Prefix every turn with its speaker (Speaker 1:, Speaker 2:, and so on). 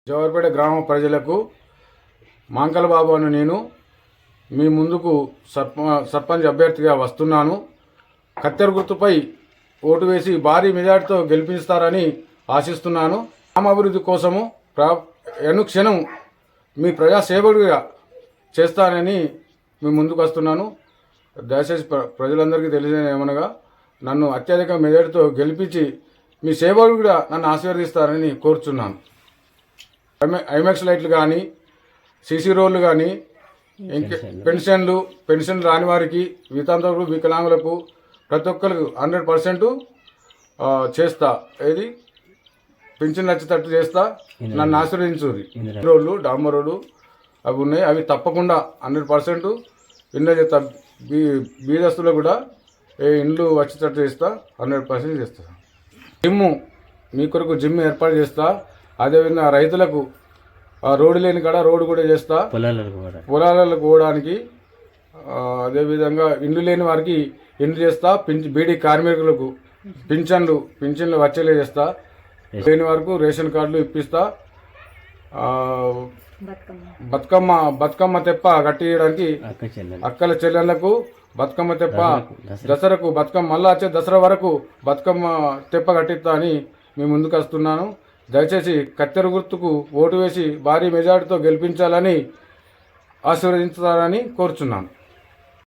Speaker 1: జవహర్పేట గ్రామ ప్రజలకు మాంకల బాబు అని నేను మీ ముందుకు సర్పంచ్ అభ్యర్థిగా వస్తున్నాను. కత్తెర గుర్తుపై ఓటు వేసి భారీ మెజార్టీతో గెలిపిస్తారని ఆశిస్తున్నాను. గ్రామాభివృద్ధి కోసము అనుక్షణం మీ ప్రజాసేవకుడిగా చేస్తానని మీ ముందుకు వస్తున్నాను. దయచేసి ప్రజలందరికీ తెలియజేయమనగా నన్ను అత్యధిక మెజార్టీతో గెలిపించి మీ సేవకుడిగా నన్ను ఆశీర్వదిస్తారని కోరుచున్నాను. ఐమాక్స్ లైట్లు కానీ, సీసీ రోడ్లు కానీ, పెన్షన్లు రాని వారికి, వితంతువులకు, వికలాంగులకు ప్రతి ఒక్కరికి 100% చేస్తా. ఏది పెన్షన్ వచ్చేటట్టు చేస్తా. నన్ను ఆశీర్వదించుర్రి. రోడ్లు, డాంబర్ రోడ్లు అవి ఉన్నాయి. అవి తప్పకుండా 100% ఇండ్లు చేస్తా. బీదస్తులకు కూడా ఇండ్లు వచ్చేటట్టు చేస్తా. 100% చేస్తా. మీ కొరకు జిమ్ ఏర్పాటు చేస్తా. అదేవిధంగా రైతులకు రోడ్డు లేని కాడ రోడ్డు కూడా చేస్తా. పొలాలకు పోవడానికి. అదేవిధంగా ఇండ్లు లేని వారికి ఇండ్లు చేస్తా. బీడీ కార్మికులకు పింఛన్లు వచ్చేలే చేస్తా. లేని వరకు రేషన్ కార్డులు ఇప్పిస్తా. బతుకమ్మ తెప్ప కట్టియడానికి అక్కల చెల్లెళ్లకు బతుకమ్మ తెప్ప దసరకు మళ్ళా వచ్చే దసరా వరకు బతుకమ్మ తెప్ప కట్టిస్తా అని మీ ముందుకు వస్తున్నాను. దయచేసి కత్తెర గుర్తుకు ఓటు వేసి భారీ మెజార్టీతో గెలిపించాలని ఆశీర్వదించాలని కోరుచున్నాను.